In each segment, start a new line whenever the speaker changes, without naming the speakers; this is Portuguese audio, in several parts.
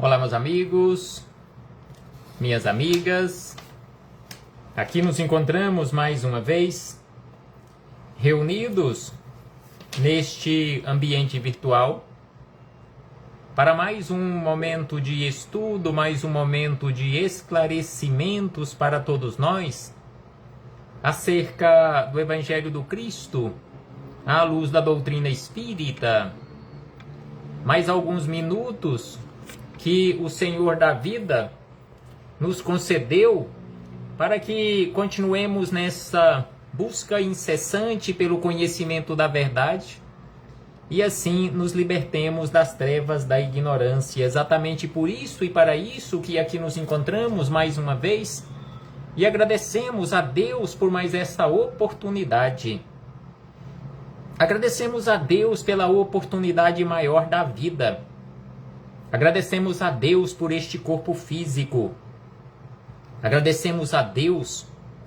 Olá, meus amigos, minhas amigas. Aqui nos encontramos mais uma vez, reunidos neste ambiente virtual, para mais um momento de estudo, mais um momento de esclarecimentos para todos nós, acerca do Evangelho do Cristo, à luz da doutrina espírita. Mais alguns minutos que o Senhor da vida nos concedeu para que continuemos nessa busca incessante pelo conhecimento da verdade e assim nos libertemos das trevas da ignorância. Exatamente por isso e para isso que aqui nos encontramos mais uma vez e agradecemos a Deus por mais essa oportunidade. Agradecemos a Deus pela oportunidade maior da vida. Agradecemos a Deus por este corpo físico. Agradecemos a Deus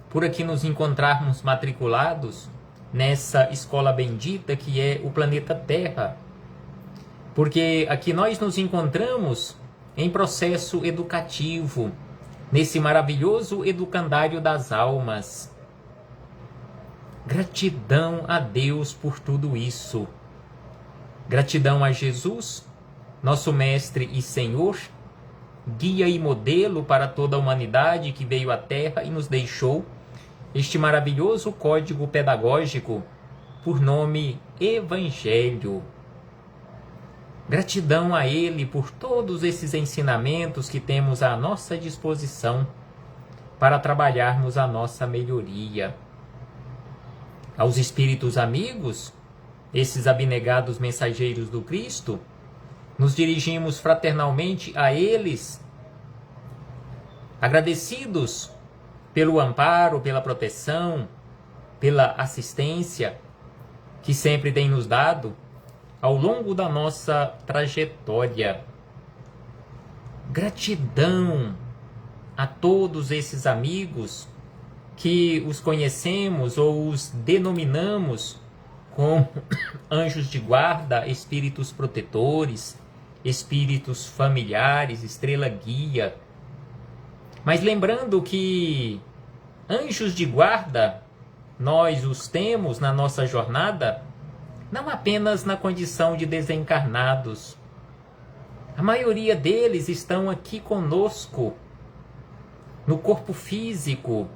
por aqui nos encontrarmos matriculados nessa escola bendita que é o planeta Terra. Porque aqui nós nos encontramos em processo educativo, nesse maravilhoso educandário das almas. Gratidão a Deus por tudo isso. Gratidão a Jesus, nosso Mestre e Senhor, guia e modelo para toda a humanidade que veio à Terra e nos deixou este maravilhoso código pedagógico por nome Evangelho. Gratidão a Ele por todos esses ensinamentos que temos à nossa disposição para trabalharmos a nossa melhoria. Aos espíritos amigos, esses abnegados mensageiros do Cristo, nos dirigimos fraternalmente a eles, agradecidos pelo amparo, pela proteção, pela assistência que sempre tem nos dado ao longo da nossa trajetória. Gratidão a todos esses amigos que os conhecemos ou os denominamos como anjos de guarda, espíritos protetores, espíritos familiares, estrela guia. Mas lembrando que anjos de guarda nós os temos na nossa jornada não apenas na condição de desencarnados. A maioria deles estão aqui conosco, no corpo físico,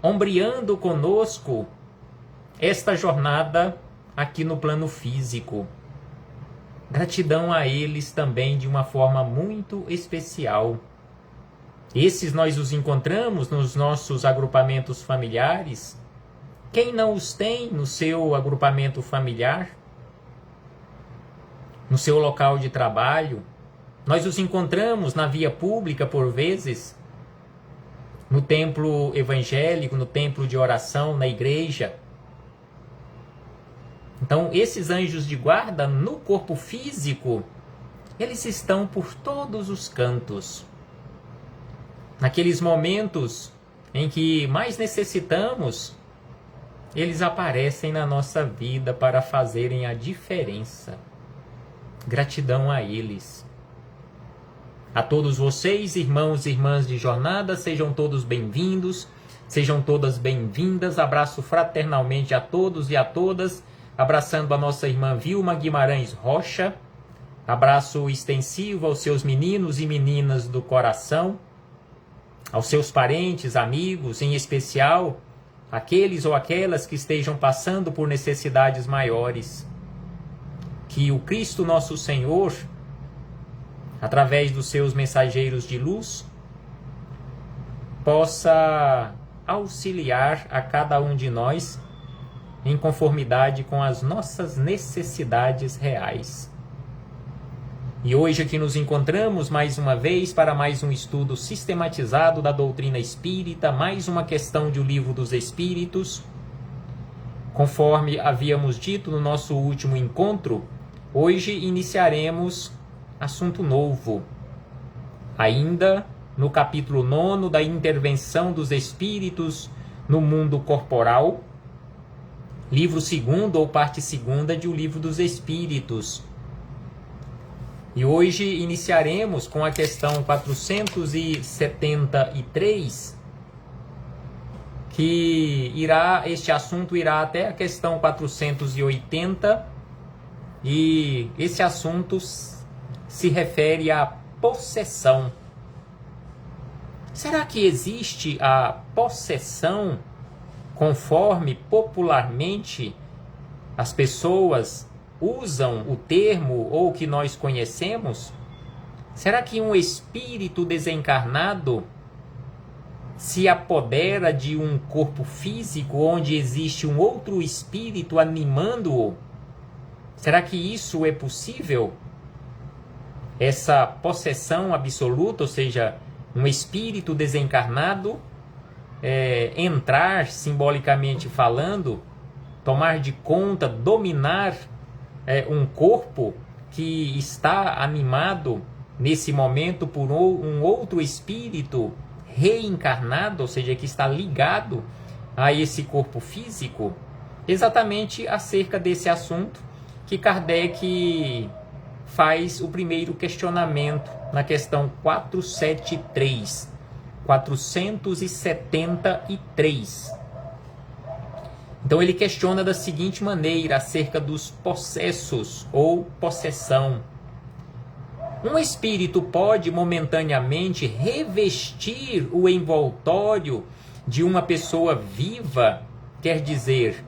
ombreando conosco esta jornada aqui no plano físico. Gratidão a eles também de uma forma muito especial. Esses nós os encontramos nos nossos agrupamentos familiares. Quem não os tem no seu agrupamento familiar, no seu local de trabalho, nós os encontramos na via pública por vezes, no templo evangélico, no templo de oração, na igreja. Então, esses anjos de guarda no corpo físico, eles estão por todos os cantos. Naqueles momentos em que mais necessitamos, eles aparecem na nossa vida para fazerem a diferença. Gratidão a eles. A todos vocês, irmãos e irmãs de jornada, sejam todos bem-vindos, sejam todas bem-vindas. Abraço fraternalmente a todos e a todas, abraçando a nossa irmã Vilma Guimarães Rocha. Abraço extensivo aos seus meninos e meninas do coração, aos seus parentes, amigos, em especial aqueles ou aquelas que estejam passando por necessidades maiores. Que o Cristo nosso Senhor, através dos seus mensageiros de luz, possa auxiliar a cada um de nós em conformidade com as nossas necessidades reais. E hoje aqui nos encontramos mais uma vez para mais um estudo sistematizado da doutrina espírita, mais uma questão de O Livro dos Espíritos. Conforme havíamos dito no nosso último encontro, hoje iniciaremos assunto novo, ainda no capítulo 9 da intervenção dos espíritos no mundo corporal, livro 2º ou parte 2ª de O Livro dos Espíritos. E hoje iniciaremos com a questão 473, este assunto irá até a questão 480, e esse assunto se refere à possessão. Será que existe a possessão conforme popularmente as pessoas usam o termo ou que nós conhecemos? Será que um espírito desencarnado se apodera de um corpo físico onde existe um outro espírito animando-o? Será que isso é possível? Essa possessão absoluta, ou seja, um espírito desencarnado entrar, simbolicamente falando, tomar de conta, dominar um corpo que está animado nesse momento por um outro espírito reencarnado, ou seja, que está ligado a esse corpo físico? Exatamente acerca desse assunto que Kardec faz o primeiro questionamento na questão 473. Então ele questiona da seguinte maneira acerca dos possessos ou possessão. Um espírito pode momentaneamente revestir o envoltório de uma pessoa viva, quer dizer,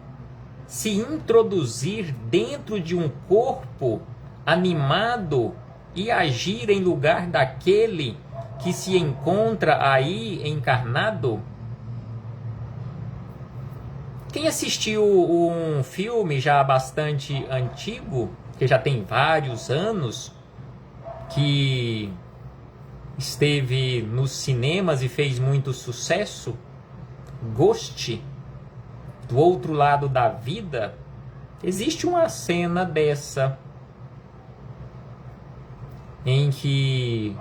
se introduzir dentro de um corpo animado e agir em lugar daquele que se encontra aí encarnado? Quem assistiu um filme já bastante antigo, que já tem vários anos, que esteve nos cinemas e fez muito sucesso, Ghost, do outro lado da vida, existe uma cena dessa, em que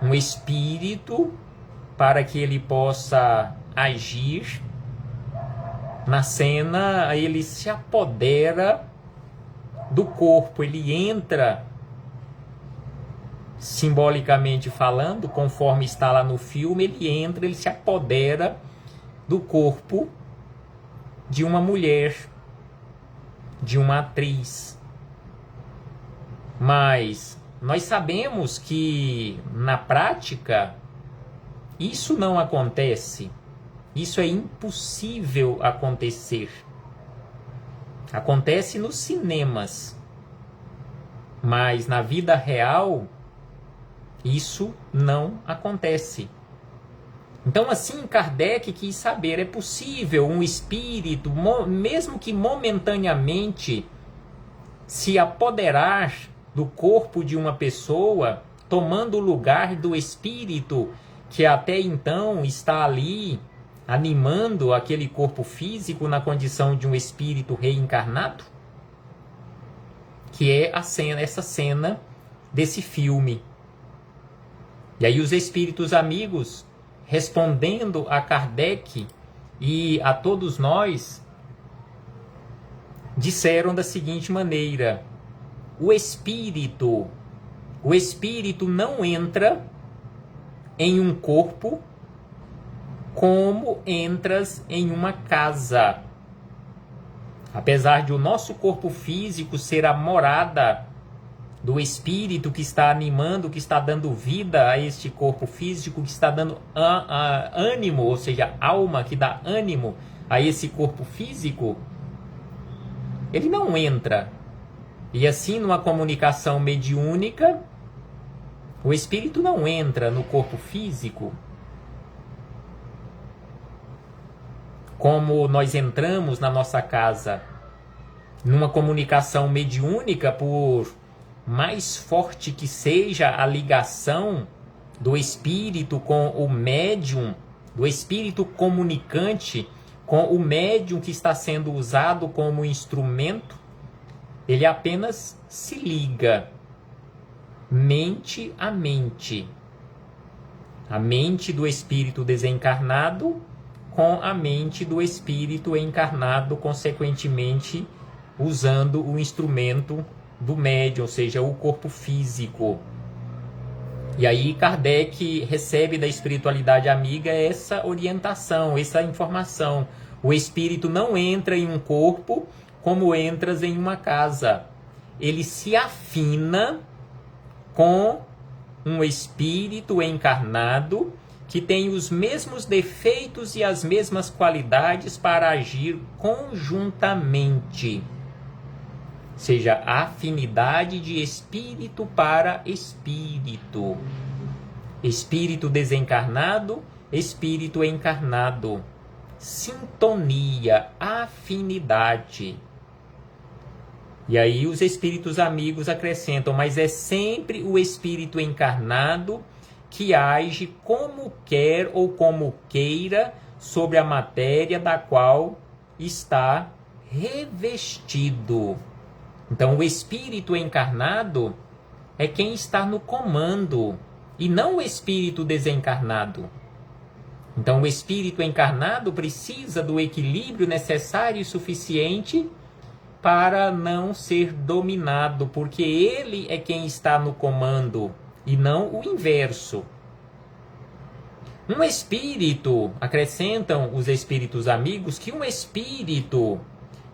um espírito, para que ele possa agir na cena, ele se apodera do corpo, ele entra, simbolicamente falando, conforme está lá no filme, ele se apodera do corpo de uma mulher, de uma atriz. Mas nós sabemos que na prática isso não acontece. Isso é impossível acontecer. Acontece nos cinemas, mas na vida real isso não acontece. Então, assim, Kardec quis saber, é possível um espírito, mesmo que momentaneamente, se apoderar do corpo de uma pessoa, tomando o lugar do espírito que até então está ali, animando aquele corpo físico na condição de um espírito reencarnado? Que é essa cena desse filme. E aí os espíritos amigos, respondendo a Kardec e a todos nós, disseram da seguinte maneira: o espírito não entra em um corpo como entras em uma casa. Apesar de o nosso corpo físico ser a morada do espírito que está animando, que está dando vida a este corpo físico, que está dando ânimo, ou seja, alma que dá ânimo a esse corpo físico, ele não entra. E assim, numa comunicação mediúnica, o espírito não entra no corpo físico. Como nós entramos na nossa casa numa comunicação mediúnica, por mais forte que seja a ligação do espírito com o médium, do espírito comunicante com o médium que está sendo usado como instrumento, ele apenas se liga mente a mente. A mente do espírito desencarnado com a mente do espírito encarnado, consequentemente usando o instrumento do médium, ou seja, o corpo físico. E aí Kardec recebe da espiritualidade amiga essa orientação, essa informação. O espírito não entra em um corpo como entras em uma casa. Ele se afina com um espírito encarnado que tem os mesmos defeitos e as mesmas qualidades para agir conjuntamente. Ou seja, a afinidade de espírito para espírito. Espírito desencarnado, espírito encarnado. Sintonia, afinidade. E aí os espíritos amigos acrescentam, mas é sempre o espírito encarnado que age como quer ou como queira sobre a matéria da qual está revestido. Então o espírito encarnado é quem está no comando e não o espírito desencarnado. Então o espírito encarnado precisa do equilíbrio necessário e suficiente para não ser dominado, porque ele é quem está no comando e não o inverso. Um espírito, acrescentam os espíritos amigos, que um espírito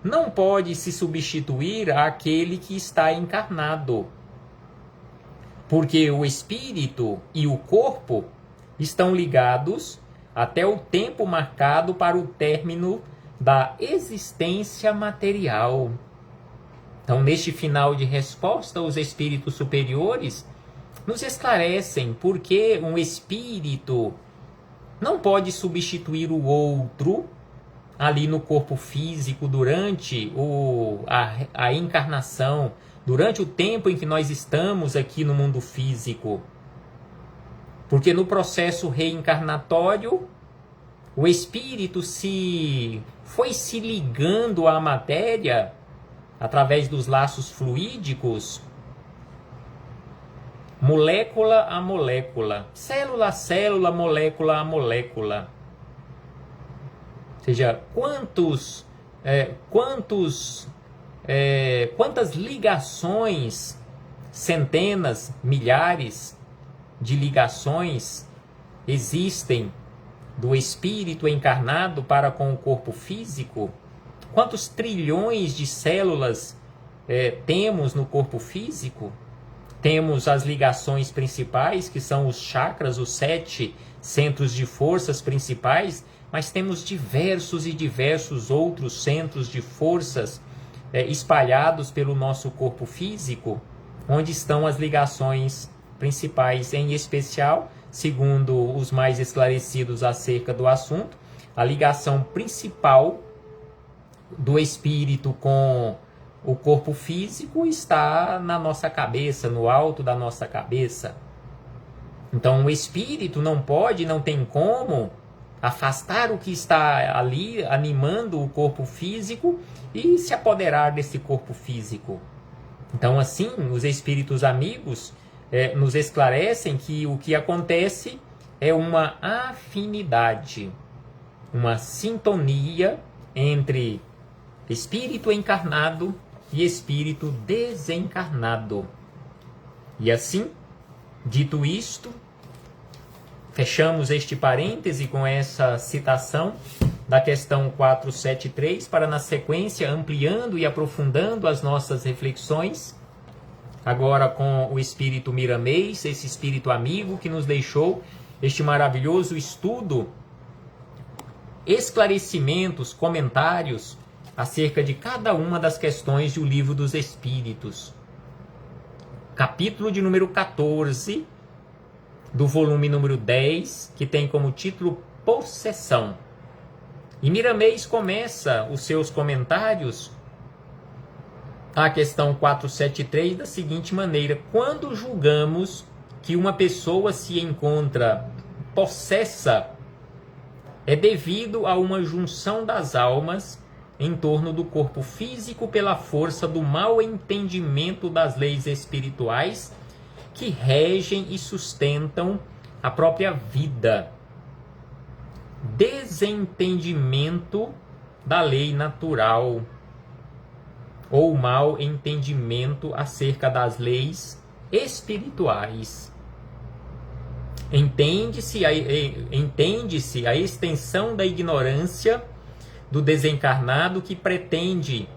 não pode se substituir àquele que está encarnado. Porque o espírito e o corpo estão ligados até o tempo marcado para o término da existência material. Então, neste final de resposta, os espíritos superiores nos esclarecem por que um espírito não pode substituir o outro ali no corpo físico durante a encarnação, durante o tempo em que nós estamos aqui no mundo físico. Porque no processo reencarnatório, o espírito foi se ligando à matéria através dos laços fluídicos, molécula a molécula, célula a célula, molécula a molécula. Ou seja, quantas ligações, centenas, milhares de ligações existem do espírito encarnado para com o corpo físico? Quantos trilhões de células temos no corpo físico? Temos as ligações principais, que são os chakras, os 7 centros de forças principais, mas temos diversos e diversos outros centros de forças espalhados pelo nosso corpo físico, onde estão as ligações principais, em especial, segundo os mais esclarecidos acerca do assunto, a ligação principal do espírito com o corpo físico está na nossa cabeça, no alto da nossa cabeça. Então o espírito não tem como afastar o que está ali animando o corpo físico e se apoderar desse corpo físico. Então assim, os espíritos amigos nos esclarecem que o que acontece é uma afinidade, uma sintonia entre espírito encarnado e espírito desencarnado. E assim, dito isto, fechamos este parêntese com essa citação da questão 473, para na sequência, ampliando e aprofundando as nossas reflexões, agora com o espírito Miramês, esse espírito amigo que nos deixou este maravilhoso estudo, esclarecimentos, comentários acerca de cada uma das questões do Livro dos Espíritos. Capítulo de número 14, do volume número 10, que tem como título Possessão. E Miramês começa os seus comentários à questão 473 da seguinte maneira: quando julgamos que uma pessoa se encontra possessa, é devido a uma junção das almas em torno do corpo físico pela força do mau entendimento das leis espirituais que regem e sustentam a própria vida. Desentendimento da lei natural. ou mau entendimento acerca das leis espirituais. Entende-se a extensão da ignorância do desencarnado que pretende,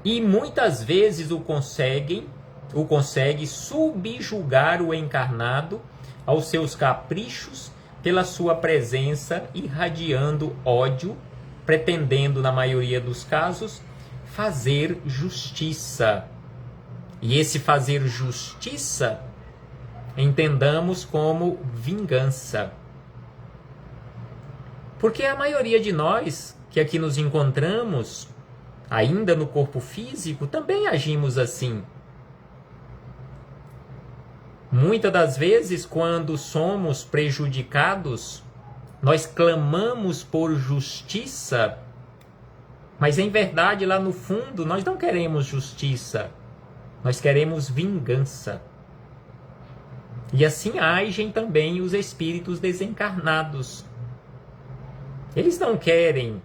e muitas vezes o consegue subjugar o encarnado aos seus caprichos pela sua presença, irradiando ódio, pretendendo, na maioria dos casos, fazer justiça. E esse fazer justiça, entendamos como vingança. Porque a maioria de nós que aqui nos encontramos, ainda no corpo físico, também agimos assim. Muitas das vezes, quando somos prejudicados, nós clamamos por justiça, mas em verdade, lá no fundo, nós não queremos justiça, nós queremos vingança. E assim agem também os espíritos desencarnados. Eles não querem,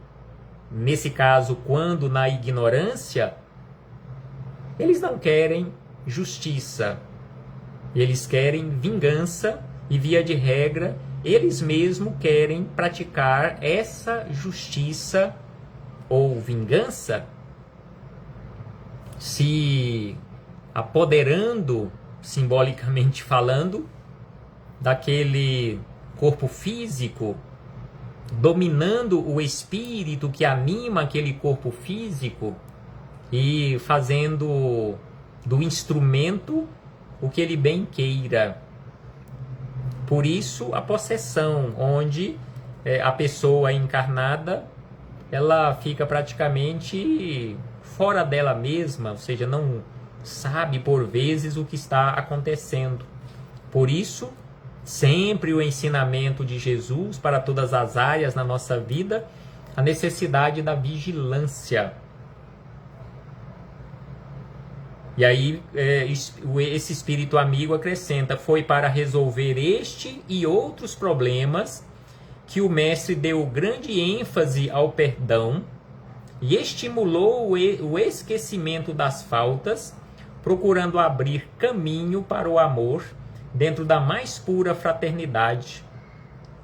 nesse caso, quando na ignorância, eles não querem justiça. Eles querem vingança e, via de regra, eles mesmos querem praticar essa justiça ou vingança, se apoderando, simbolicamente falando, daquele corpo físico, dominando o espírito que anima aquele corpo físico e fazendo do instrumento o que ele bem queira. Por isso, a possessão, onde a pessoa encarnada, ela fica praticamente fora dela mesma, ou seja, não sabe por vezes o que está acontecendo. Por isso, sempre o ensinamento de Jesus para todas as áreas na nossa vida, a necessidade da vigilância. E aí esse espírito amigo acrescenta: foi para resolver este e outros problemas que o mestre deu grande ênfase ao perdão e estimulou o esquecimento das faltas, procurando abrir caminho para o amor dentro da mais pura fraternidade.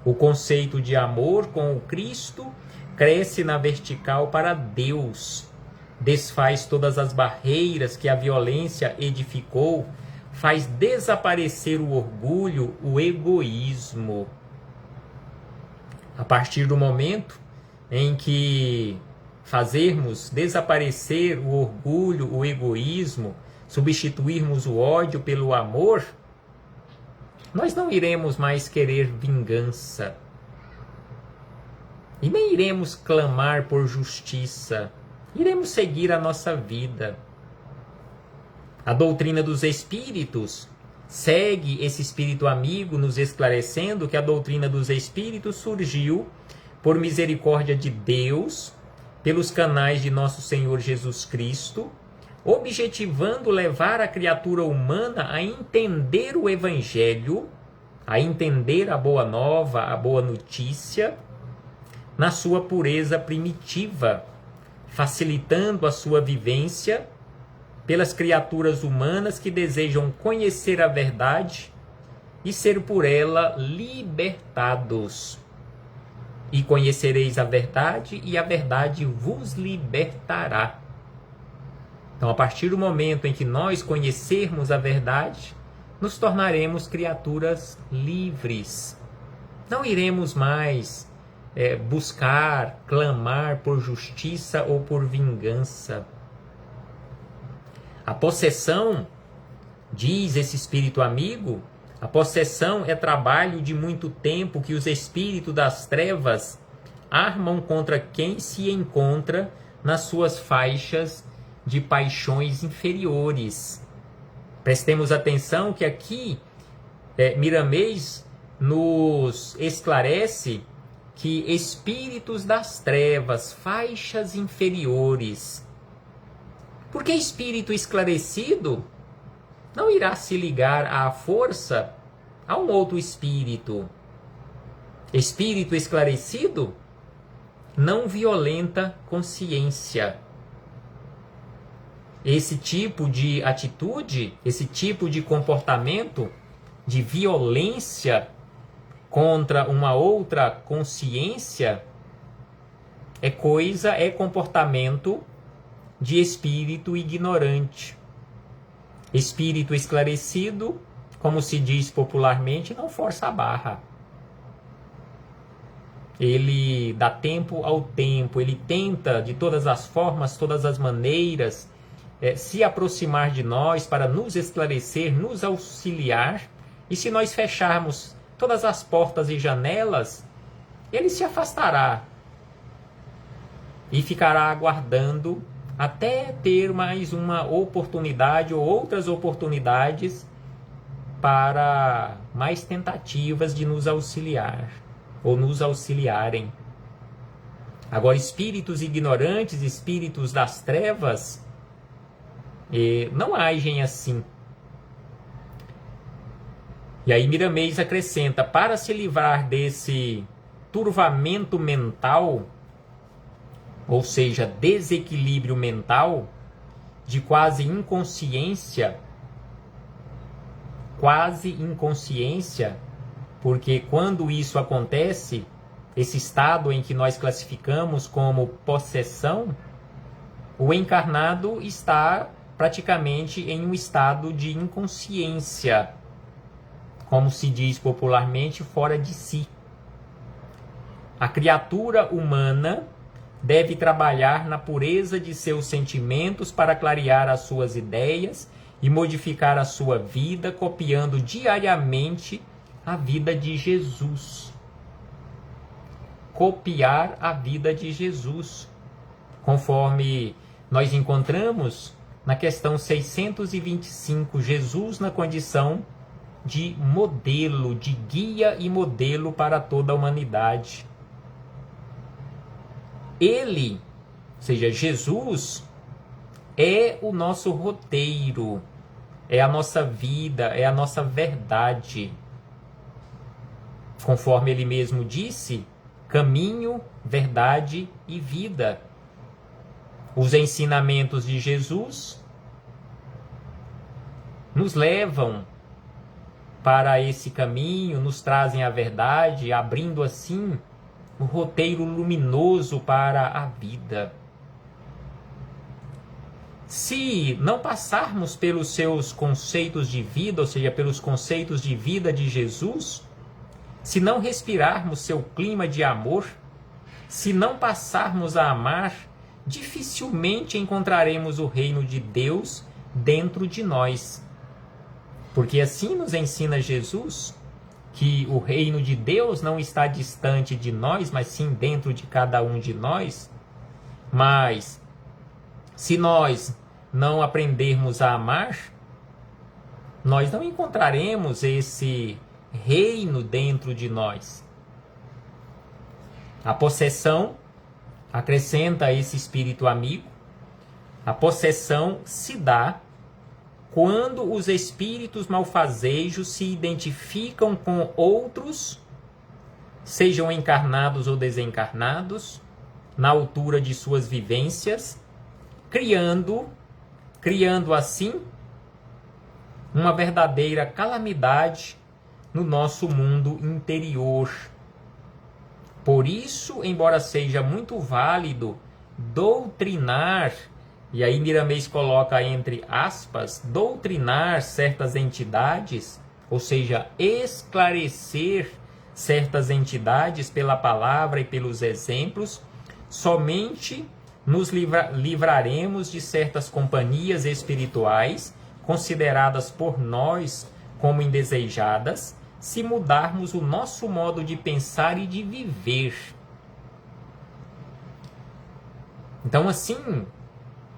O conceito de amor com o Cristo cresce na vertical para Deus, desfaz todas as barreiras que a violência edificou, faz desaparecer o orgulho, o egoísmo. A partir do momento em que fazermos desaparecer o orgulho, o egoísmo, substituirmos o ódio pelo amor, nós não iremos mais querer vingança. E nem iremos clamar por justiça. Iremos seguir a nossa vida. A doutrina dos espíritos segue esse espírito amigo nos esclarecendo que a doutrina dos espíritos surgiu por misericórdia de Deus, pelos canais de nosso Senhor Jesus Cristo, objetivando levar a criatura humana a entender o Evangelho, a entender a boa nova, a boa notícia, na sua pureza primitiva, facilitando a sua vivência pelas criaturas humanas que desejam conhecer a verdade e ser por ela libertados. E conhecereis a verdade, e a verdade vos libertará. Então, a partir do momento em que nós conhecermos a verdade, nos tornaremos criaturas livres. Não iremos mais buscar, clamar por justiça ou por vingança. A possessão, diz esse espírito amigo, a possessão é trabalho de muito tempo que os espíritos das trevas armam contra quem se encontra nas suas faixas de paixões inferiores. Prestemos atenção que aqui Miramês nos esclarece que espíritos das trevas, faixas inferiores. Porque espírito esclarecido não irá se ligar à força a um outro espírito. Espírito esclarecido não violenta consciência. esse tipo de atitude, esse tipo de comportamento de violência contra uma outra consciência é comportamento de espírito ignorante. Espírito esclarecido, como se diz popularmente, não força a barra. Ele dá tempo ao tempo, ele tenta de todas as formas, todas as maneiras, se aproximar de nós para nos esclarecer, nos auxiliar. E se nós fecharmos todas as portas e janelas, ele se afastará e ficará aguardando até ter mais uma oportunidade ou outras oportunidades para mais tentativas de nos auxiliar ou nos auxiliarem. Agora, espíritos ignorantes, espíritos das trevas, não agem assim. E aí Miramês acrescenta, para se livrar desse turvamento mental, ou seja, desequilíbrio mental, de quase inconsciência, porque quando isso acontece, esse estado em que nós classificamos como possessão, o encarnado está praticamente em um estado de inconsciência, como se diz popularmente, fora de si. A criatura humana deve trabalhar na pureza de seus sentimentos para clarear as suas ideias e modificar a sua vida, copiando diariamente a vida de Jesus. Copiar a vida de Jesus, conforme nós encontramos na questão 625, Jesus na condição de modelo, de guia e modelo para toda a humanidade. Ele, ou seja, Jesus, é o nosso roteiro, é a nossa vida, é a nossa verdade. Conforme ele mesmo disse, caminho, verdade e vida. Os ensinamentos de Jesus nos levam para esse caminho, nos trazem a verdade, abrindo assim o roteiro luminoso para a vida. Se não passarmos pelos seus conceitos de vida, ou seja, pelos conceitos de vida de Jesus, se não respirarmos seu clima de amor, se não passarmos a amar, dificilmente encontraremos o reino de Deus dentro de nós. Porque assim nos ensina Jesus, que o reino de Deus não está distante de nós, mas sim dentro de cada um de nós. Mas se nós não aprendermos a amar, nós não encontraremos esse reino dentro de nós. A possessão, acrescenta esse espírito amigo, a possessão se dá quando os espíritos malfazejos se identificam com outros, sejam encarnados ou desencarnados, na altura de suas vivências, criando assim uma verdadeira calamidade no nosso mundo interior. Por isso, embora seja muito válido doutrinar, e aí Miramês coloca entre aspas, doutrinar certas entidades, ou seja, esclarecer certas entidades pela palavra e pelos exemplos, somente nos livraremos de certas companhias espirituais consideradas por nós como indesejadas, se mudarmos o nosso modo de pensar e de viver. Então, assim,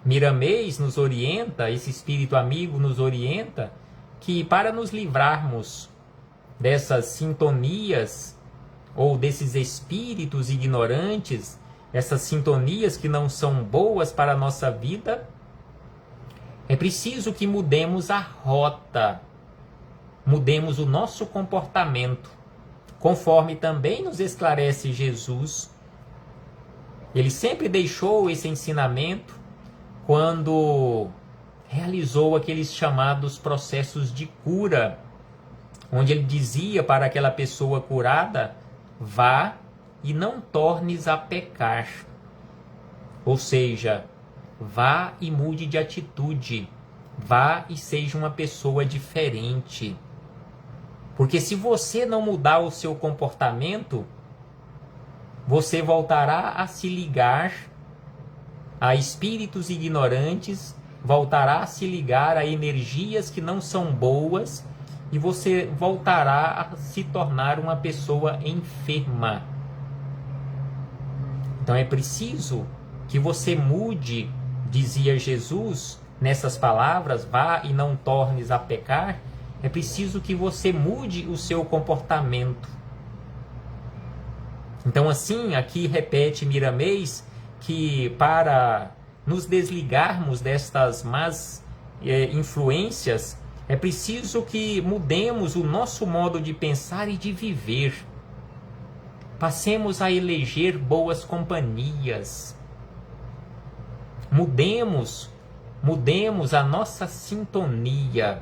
Miramês nos orienta, esse espírito amigo nos orienta, que para nos livrarmos dessas sintonias ou desses espíritos ignorantes, essas sintonias que não são boas para a nossa vida, é preciso que mudemos a rota, mudemos o nosso comportamento, conforme também nos esclarece Jesus. Ele sempre deixou esse ensinamento quando realizou aqueles chamados processos de cura, onde ele dizia para aquela pessoa curada: vá e não tornes a pecar. Ou seja, vá e mude de atitude, vá e seja uma pessoa diferente. Porque se você não mudar o seu comportamento, você voltará a se ligar a espíritos ignorantes, voltará a se ligar a energias que não são boas, e você voltará a se tornar uma pessoa enferma. Então é preciso que você mude, dizia Jesus nessas palavras, vá e não tornes a pecar. É preciso que você mude o seu comportamento. Então assim, aqui repete Miramês que para nos desligarmos destas más influências, é preciso que mudemos o nosso modo de pensar e de viver. Passemos a eleger boas companhias. Mudemos a nossa sintonia,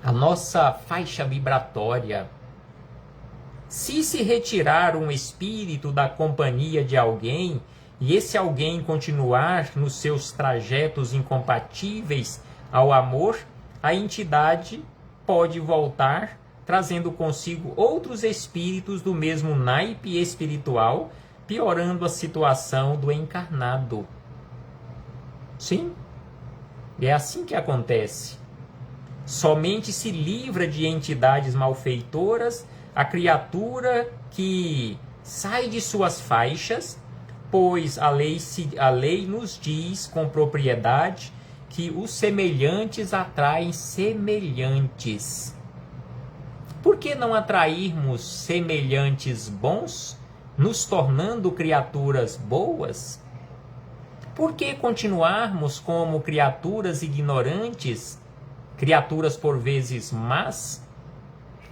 a nossa faixa vibratória. Se retirar um espírito da companhia de alguém, e esse alguém continuar nos seus trajetos incompatíveis ao amor, a entidade pode voltar, trazendo consigo outros espíritos do mesmo naipe espiritual, piorando a situação do encarnado. Sim, é assim que acontece. Somente se livra de entidades malfeitoras a criatura que sai de suas faixas, pois a lei nos diz com propriedade que os semelhantes atraem semelhantes. Por que não atrairmos semelhantes bons, nos tornando criaturas boas? Por que continuarmos como criaturas ignorantes, criaturas por vezes más,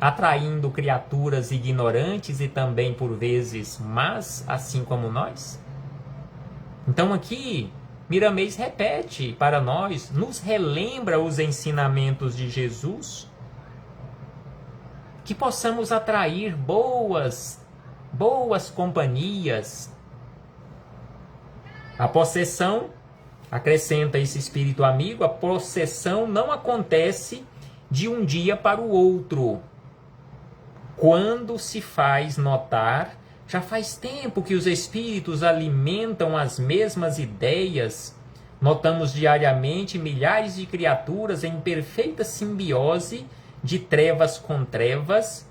atraindo criaturas ignorantes e também por vezes más, assim como nós? Então aqui, Miramês repete para nós, nos relembra os ensinamentos de Jesus, que possamos atrair boas companhias. A possessão, acrescenta esse espírito amigo, a possessão não acontece de um dia para o outro. Quando se faz notar, já faz tempo que os espíritos alimentam as mesmas ideias. Notamos diariamente milhares de criaturas em perfeita simbiose de trevas com trevas,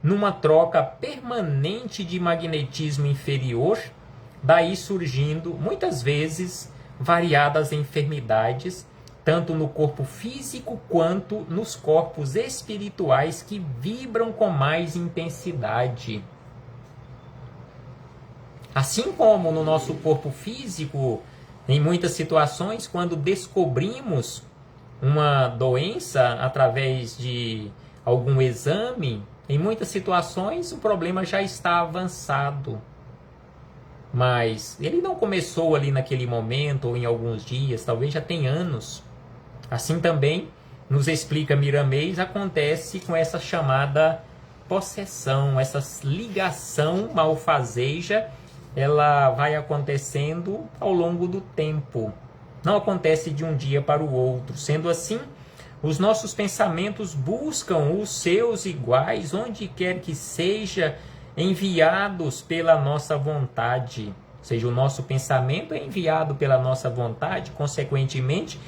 numa troca permanente de magnetismo inferior, daí surgindo, muitas vezes, variadas enfermidades, tanto no corpo físico quanto nos corpos espirituais que vibram com mais intensidade. Assim como no nosso corpo físico, em muitas situações, quando descobrimos uma doença através de algum exame, em muitas situações o problema já está avançado. Mas ele não começou ali naquele momento ou em alguns dias, talvez já tenha anos. Assim também, nos explica Miramês, acontece com essa chamada possessão, essa ligação malfazeja, ela vai acontecendo ao longo do tempo. Não acontece de um dia para o outro. Sendo assim, os nossos pensamentos buscam os seus iguais, onde quer que seja, enviados pela nossa vontade. Ou seja, o nosso pensamento é enviado pela nossa vontade, consequentemente,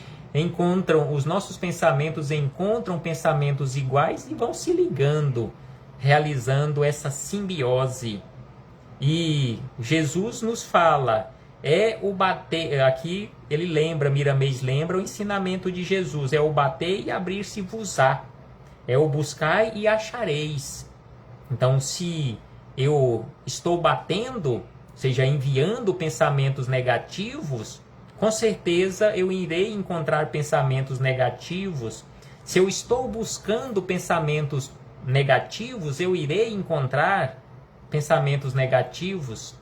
os nossos pensamentos encontram pensamentos iguais e vão se ligando, realizando essa simbiose. E Jesus nos fala, aqui ele lembra, Miramês lembra o ensinamento de Jesus, é o bater e abrir-se-vos-á, é o buscar e achareis. Então, se eu estou batendo, ou seja, enviando pensamentos negativos, com certeza eu irei encontrar pensamentos negativos. Se eu estou buscando pensamentos negativos, eu irei encontrar pensamentos negativos.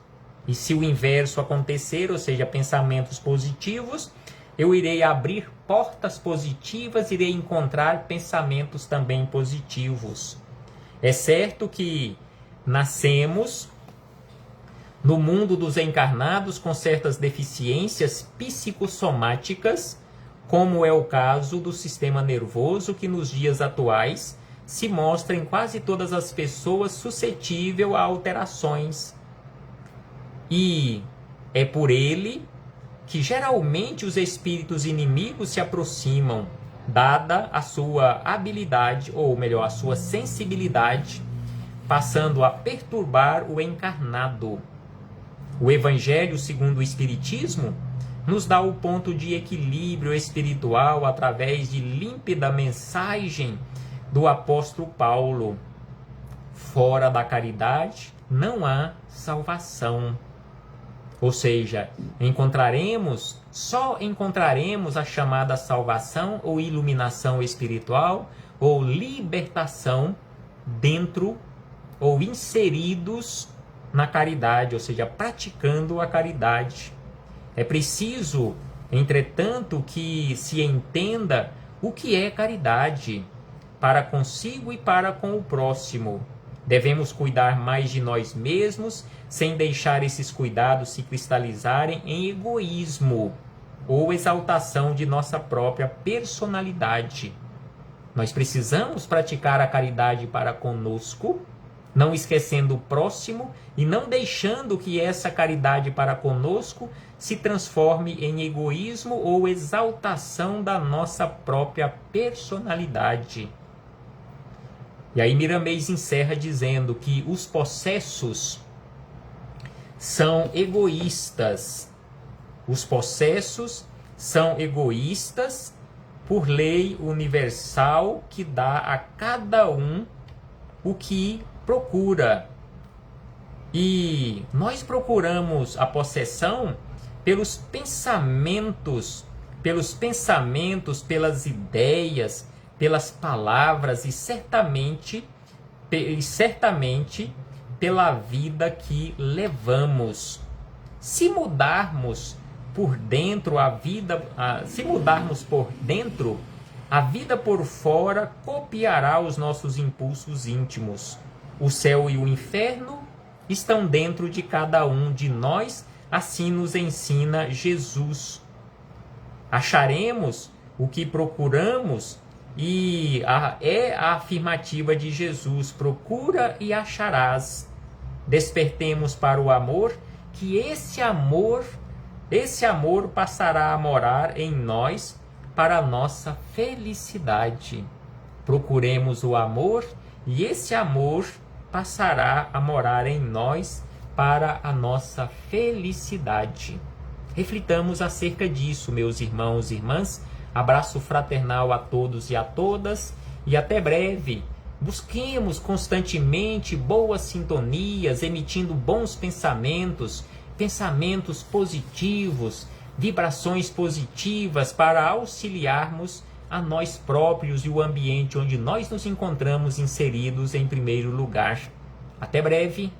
E se o inverso acontecer, ou seja, pensamentos positivos, eu irei abrir portas positivas, irei encontrar pensamentos também positivos. É certo que nascemos no mundo dos encarnados com certas deficiências psicossomáticas, como é o caso do sistema nervoso, que nos dias atuais se mostra em quase todas as pessoas suscetível a alterações. E é por ele que geralmente os espíritos inimigos se aproximam, dada a sua habilidade, ou melhor, a sua sensibilidade, passando a perturbar o encarnado. O Evangelho, segundo o Espiritismo, nos dá o ponto de equilíbrio espiritual através de límpida mensagem do apóstolo Paulo. Fora da caridade não há salvação. Ou seja, só encontraremos a chamada salvação ou iluminação espiritual ou libertação dentro ou inseridos na caridade, ou seja, praticando a caridade. É preciso, entretanto, que se entenda o que é caridade para consigo e para com o próximo. Devemos cuidar mais de nós mesmos, sem deixar esses cuidados se cristalizarem em egoísmo ou exaltação de nossa própria personalidade. Nós precisamos praticar a caridade para conosco, não esquecendo o próximo e não deixando que essa caridade para conosco se transforme em egoísmo ou exaltação da nossa própria personalidade. E aí Miramês encerra dizendo que os possessos são egoístas. Os possessos são egoístas por lei universal que dá a cada um o que procura. E nós procuramos a possessão pelos pensamentos, pelas ideias, pelas palavras e certamente pela vida que levamos. Se mudarmos por dentro a vida por fora copiará os nossos impulsos íntimos. O céu e o inferno estão dentro de cada um de nós, assim nos ensina Jesus. Acharemos o que procuramos e é a afirmativa de Jesus: procura e acharás. Despertemos para o amor, que esse amor passará a morar em nós para a nossa felicidade. Procuremos o amor e esse amor passará a morar em nós para a nossa felicidade. Reflitamos acerca disso, meus irmãos e irmãs. Abraço fraternal a todos e a todas e até breve. Busquemos constantemente boas sintonias, emitindo bons pensamentos, pensamentos positivos, vibrações positivas para auxiliarmos a nós próprios e o ambiente onde nós nos encontramos inseridos em primeiro lugar. Até breve.